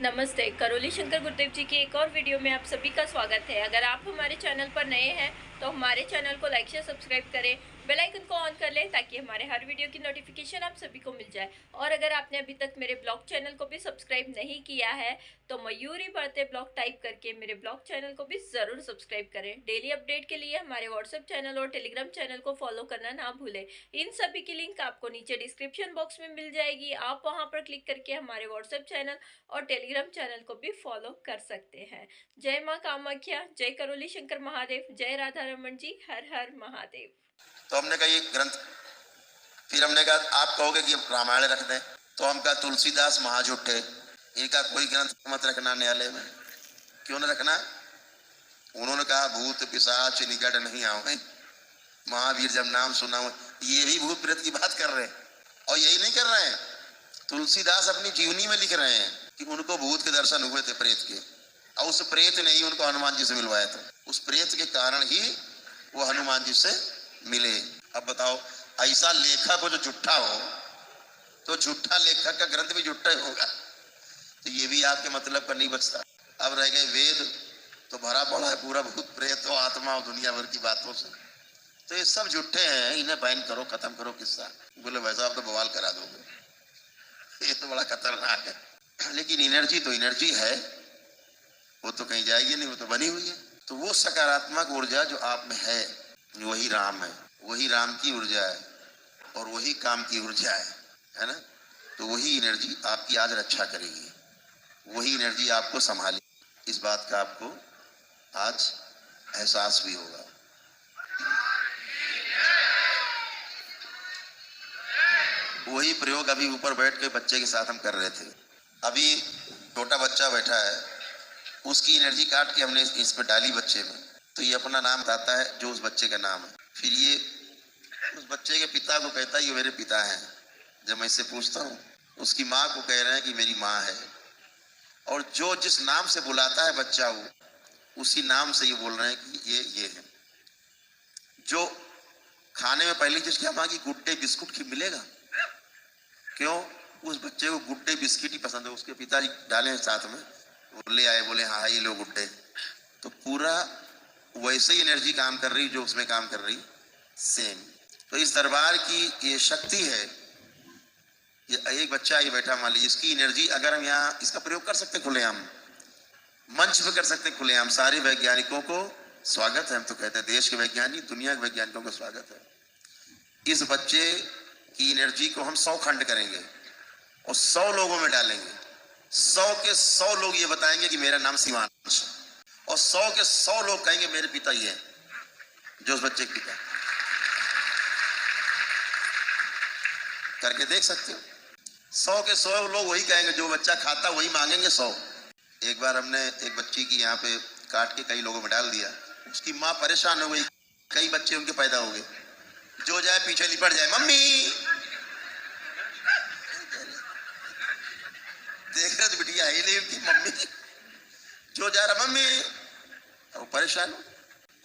नमस्ते। करौली शंकर गुरुदेव जी की एक और वीडियो में आप सभी का स्वागत है। अगर आप हमारे चैनल पर नए हैं तो हमारे चैनल को लाइक शेयर सब्सक्राइब करें, बेल आइकन को ऑन कर लें ताकि हमारे हर वीडियो की नोटिफिकेशन आप सभी को मिल जाए। और अगर आपने अभी तक मेरे ब्लॉग चैनल को भी सब्सक्राइब नहीं किया है तो मयूरी बढ़ते ब्लॉग टाइप करके मेरे ब्लॉग चैनल को भी ज़रूर सब्सक्राइब करें। डेली अपडेट के लिए हमारे व्हाट्सएप चैनल और टेलीग्राम चैनल को फॉलो करना ना भूलें। इन सभी की लिंक आपको नीचे डिस्क्रिप्शन बॉक्स में मिल जाएगी। आप वहां पर क्लिक करके हमारे व्हाट्सएप चैनल और टेलीग्राम चैनल को भी फॉलो कर सकते हैं। जय मां कामाख्या, जय करौली शंकर महादेव, जय राधा रमन जी, हर हर महादेव। तो हमने कहा ये ग्रंथ, फिर हमने कहा आप कहोगे कि रामायण रख दें, तो हम कहा तुलसीदास महाझूठे, इनका कोई ग्रंथ मत रखना न्यायालय में। क्यों न रखना? उन्होंने कहा भूत पिशाच निकट नहीं आओ। महावीर जब नाम सुना, ये भी भूत प्रेत की बात कर रहे हैं। और यही नहीं कर रहे हैं, तुलसीदास अपनी जीवनी में लिख रहे हैं कि उनको भूत के दर्शन हुए थे, प्रेत के, और उस प्रेत ने ही उनको हनुमान जी से मिलवाया था। उस प्रेत के कारण ही वो हनुमान जी से मिले। अब बताओ, ऐसा लेखक हो जो झूठा हो, तो झूठा लेखक का ग्रंथ भी झूठा होगा। तो ये भी आपके मतलब का नहीं बचता। अब रह गए वेद, तो भरा पड़ा है पूरा भूत प्रेत और आत्मा और दुनिया भर की बातों से। तो ये सब झूठे हैं, इन्हें बैन करो, खत्म करो किस्सा। बोले वैसा आप तो बवाल करा दोगे, ये तो बड़ा खतरनाक है। लेकिन एनर्जी तो एनर्जी है, वो तो कहीं जाएगी नहीं, वो तो बनी हुई है। तो वो सकारात्मक ऊर्जा जो आप में है, वही राम है, वही राम की ऊर्जा है और वही काम की ऊर्जा है ना। तो वही एनर्जी आपकी आज रक्षा करेगी, वही एनर्जी आपको संभालेगी। इस बात का आपको आज एहसास भी होगा। वही प्रयोग अभी ऊपर बैठ के बच्चे के साथ हम कर रहे थे। अभी छोटा बच्चा बैठा है, उसकी एनर्जी काट के हमने इस पे डाली बच्चे में, तो ये अपना नाम बताता है जो उस बच्चे का नाम है। फिर ये उस बच्चे के पिता को कहता है ये मेरे पिता हैं। जब मैं इससे पूछता हूँ, उसकी माँ को कह रहे हैं कि मेरी माँ है। और जो जिस नाम से बुलाता है बच्चा, वो उसी नाम से ये बोल रहे हैं कि ये है। जो खाने में पहली चीज क्या मांगी, गुड्डे बिस्कुट की मिलेगा। क्यों? उस बच्चे को गुड्डे बिस्किट ही पसंद है। उसके पिताजी डाले साथ में, वो ले आए, बोले हाँ ये लो गुड्डे। तो पूरा वैसे ही एनर्जी काम कर रही जो उसमें काम कर रही, सेम। तो इस दरबार की ये शक्ति है। ये एक बच्चा ये बैठा, मान लीजिए, इसकी एनर्जी अगर हम यहाँ इसका प्रयोग कर सकते खुलेआम, मंच पे कर सकते खुलेआम। सारे वैज्ञानिकों को स्वागत है, हम तो कहते हैं देश के वैज्ञानिक, दुनिया के वैज्ञानिकों को स्वागत है। इस बच्चे की एनर्जी को हम 100 खंड करेंगे और 100 लोगों में डालेंगे। 100 के 100 लोग ये बताएंगे कि मेरा नाम शिवांश, और 100 के 100 लोग कहेंगे मेरे पिता ये हैं, जो उस बच्चे के पिता। करके देख सकते हो। 100 के 100 लोग वही कहेंगे, जो बच्चा खाता वही मांगेंगे 100। एक बार हमने एक बच्ची की यहाँ पे काट के कई लोगों में डाल दिया। उसकी माँ परेशान हो गई, कई बच्चे उनके पैदा हो गए। जो जाए पीछे लिपट जाए, मम्मी देख रहे बिटिया ही नहीं उनकी मम्मी, जो जा रहा मम्मी, वो परेशान।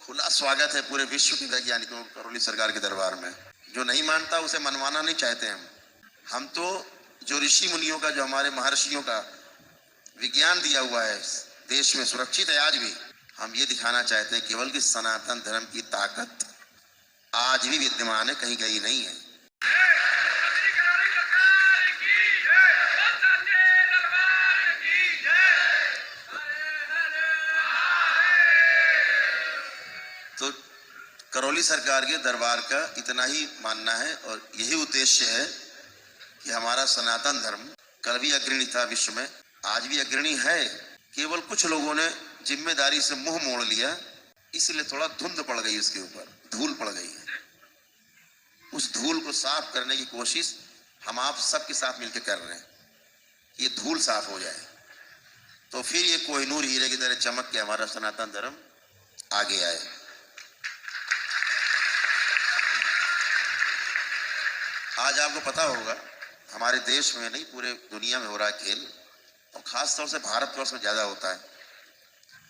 खुला स्वागत है पूरे विश्व के वैज्ञानिकों को करौली सरकार के दरबार में। जो नहीं मानता उसे मनवाना नहीं चाहते हम तो जो ऋषि मुनियों का, जो हमारे महर्षियों का विज्ञान दिया हुआ है, देश में सुरक्षित है आज भी। हम ये दिखाना चाहते हैं केवल कि सनातन धर्म की ताकत आज भी विद्यमान है, कहीं गई नहीं है। तो करौली सरकार के दरबार का इतना ही मानना है और यही उद्देश्य है कि हमारा सनातन धर्म कल भी अग्रणी था विश्व में, आज भी अग्रणी है। केवल कुछ लोगों ने जिम्मेदारी से मुंह मोड़ लिया, इसलिए थोड़ा धुंध पड़ गई, उसके ऊपर धूल पड़ गई है। उस धूल को साफ करने की कोशिश हम आप सबके साथ मिलकर कर रहे हैं, ये धूल साफ हो जाए, तो फिर ये कोहिनूर हीरे की तरह चमक के हमारा सनातन धर्म आगे आए। आज आपको पता होगा हमारे देश में नहीं, पूरे दुनिया में हो रहा है खेल, और खास तौर से भारतवर्ष में ज्यादा होता है।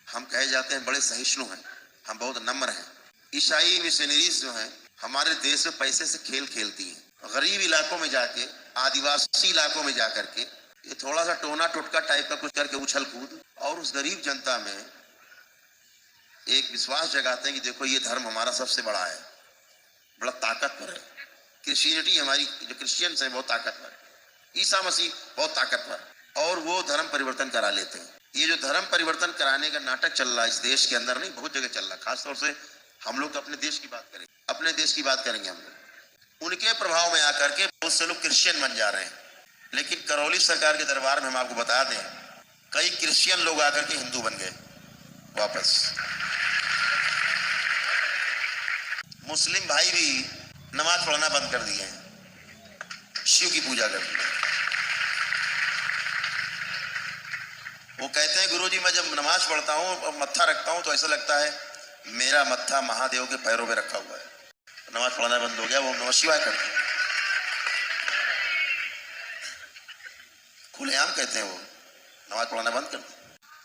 हम कहे जाते हैं बड़े सहिष्णु हैं, हम बहुत नम्र हैं। ईसाई मिशनरीज जो हैं हमारे देश में पैसे से खेल खेलती हैं। गरीब इलाकों में जाके, आदिवासी इलाकों में जाकर के ये थोड़ा सा टोना टोटका टाइप का कुछ करके उछल कूद, और उस गरीब जनता में एक विश्वास जगाते हैं कि देखो ये धर्म हमारा सबसे बड़ा है, बड़ा ताकतवर है। क्रिश्चियनिटी हमारी, जो क्रिश्चियंस है बहुत ताकतवर है, ईसा मसीह बहुत ताकतवर, और वो धर्म परिवर्तन करा लेते हैं। ये जो धर्म परिवर्तन कराने का नाटक चल रहा है इस देश के अंदर, नहीं बहुत जगह चल रहा है, खासतौर से हम लोग अपने देश की बात करेंगे, अपने देश की बात करेंगे हम लोग। उनके प्रभाव में आकर के बहुत से लोग क्रिश्चियन बन जा रहे हैं। लेकिन करौली सरकार के दरबार में हम आपको बता दें, कई क्रिश्चियन लोग आकर के हिंदू बन गए वापस। मुस्लिम भाई भी नमाज पढ़ना बंद कर दिए हैं, शिव की पूजा कर दी। वो कहते हैं गुरुजी मैं जब नमाज पढ़ता हूँ और मत्था रखता हूँ तो ऐसा लगता है मेरा मत्था महादेव के पैरों में रखा हुआ है। नमाज पढ़ना बंद हो गया, वो नमः शिवाय करते हैं, खुलेआम कहते हैं वो नमाज पढ़ना बंद कर दिया।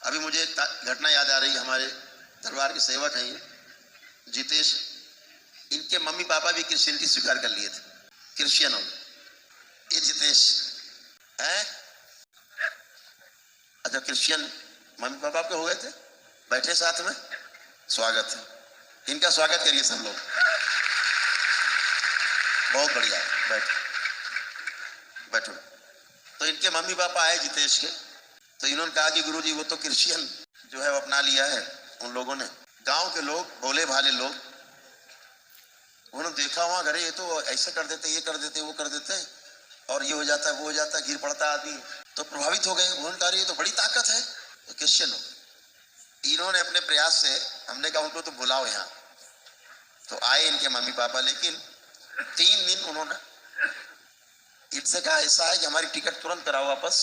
अभी मुझे घटना याद आ रही, हमारे दरबार के सेवक हैं जितेश, इनके मम्मी पापा भी क्रिश्चियनिटी स्वीकार कर लिए थे, क्रिश्चियन हो गए। ये जितेश है, अच्छा क्रिश्चियन मम्मी पापा आपके हो गए थे, बैठे साथ में, स्वागत है, इनका स्वागत करिए सब लोग, बहुत बढ़िया, बैठो बैठो। तो इनके मम्मी पापा आए जितेश के, तो इन्होंने कहा कि गुरुजी वो तो क्रिश्चियन जो है वो अपना लिया है उन लोगों ने। गांव के लोग, भोले भाले लोग, उन्होंने देखा वहां घरे ये तो ऐसा कर देते, ये कर देते, वो कर देते, और ये हो जाता है, वो हो जाता है, गिर पड़ता है आदमी, तो प्रभावित हो गए। उन्होंने कहा ये तो बड़ी ताकत है, तो क्रिश्चियन हो। इन्होंने अपने प्रयास से, हमने कहा उनको तो बुलाओ यहाँ, तो आए इनके मम्मी पापा, लेकिन 3 दिन उन्होंने इनसे कहा ऐसा है कि हमारी टिकट तुरंत कराओ वापस,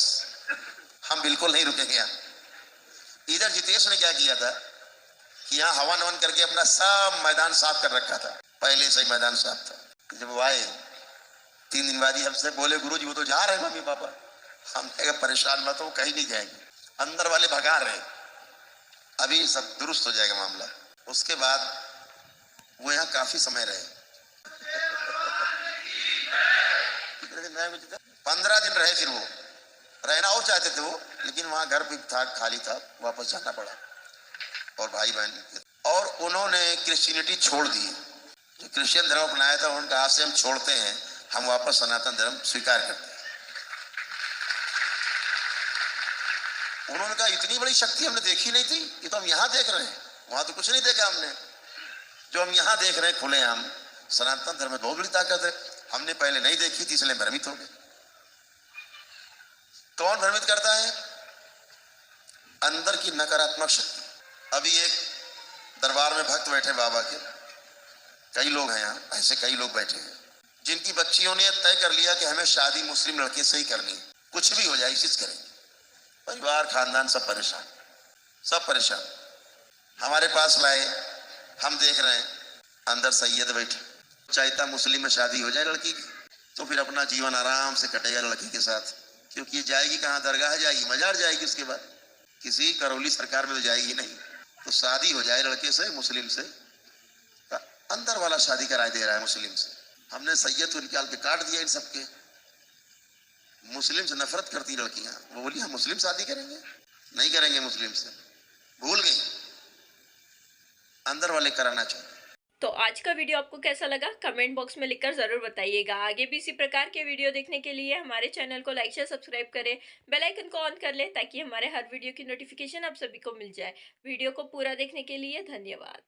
हम बिल्कुल नहीं रुकेंगे यहाँ। इधर जितेश ने क्या किया था कि यहाँ हवन हवन करके अपना सब मैदान साफ कर रखा था, पहले से ही मैदान साफ था। जब वो आए 3 दिन बाद ही हमसे बोले गुरुजी वो तो जा रहे मम्मी पापा। हम कहे परेशान मत हो, कहीं नहीं जाएंगे, अंदर वाले भगा रहे, अभी सब दुरुस्त हो जाएगा मामला। उसके बाद वो यहाँ काफी समय रहे, 15 दिन रहे। फिर वो रहना और चाहते थे वो, लेकिन वहां घर भी था, खाली था, वापस जाना पड़ा, और भाई बहन, और उन्होंने क्रिश्चियनिटी छोड़ दी। जो क्रिश्चियन धर्म अपनाया था उन्होंने कहा से हम छोड़ते हैं, हम वापस सनातन धर्म स्वीकार करते हैं। उन्होंने कहा इतनी बड़ी शक्ति हमने देखी नहीं थी, ये तो हम यहाँ देख रहे हैं, वहां तो कुछ नहीं देखा हमने, जो हम यहाँ देख रहे हैं खुले हम, सनातन धर्म में बहुत बड़ी ताकत है, हमने पहले नहीं देखी थी इसलिए भ्रमित हो गए। कौन भ्रमित करता है? अंदर की नकारात्मक शक्ति। अभी एक दरबार में भक्त बैठे बाबा के, कई लोग हैं यहाँ, ऐसे कई लोग बैठे हैं जिनकी बच्चियों ने तय कर लिया कि हमें शादी मुस्लिम लड़के से ही करनी है, कुछ भी हो जाए इसी से करेंगे। परिवार खानदान सब परेशान, सब परेशान। हमारे पास लाए, हम देख रहे हैं अंदर सैयद बैठे, चाहता मुस्लिम में शादी हो जाए लड़की की तो फिर अपना जीवन आराम से कटेगा लड़की के साथ, क्योंकि ये जाएगी कहाँ, दरगाह जाएगी, मजार जाएगी, उसके बाद किसी करौली सरकार में तो जाएगी नहीं। तो शादी हो जाए लड़के से, मुस्लिम से, अंदर वाला शादी कराए दे रहा है मुस्लिम से। हमने सैयद को निकाल के काट दिया इन सबके। मुस्लिम से नफरत करती लड़कियां, वो बोली हम मुस्लिम शादी करेंगे, नहीं करेंगे मुस्लिम से, भूल गई, अंदर वाले कराना चाहिए। तो आज का वीडियो आपको कैसा लगा कमेंट बॉक्स में लिखकर ज़रूर बताइएगा। आगे भी इसी प्रकार के वीडियो देखने के लिए हमारे चैनल को लाइक शेयर सब्सक्राइब करें, बेल आइकन को ऑन कर लें ताकि हमारे हर वीडियो की नोटिफिकेशन आप सभी को मिल जाए। वीडियो को पूरा देखने के लिए धन्यवाद।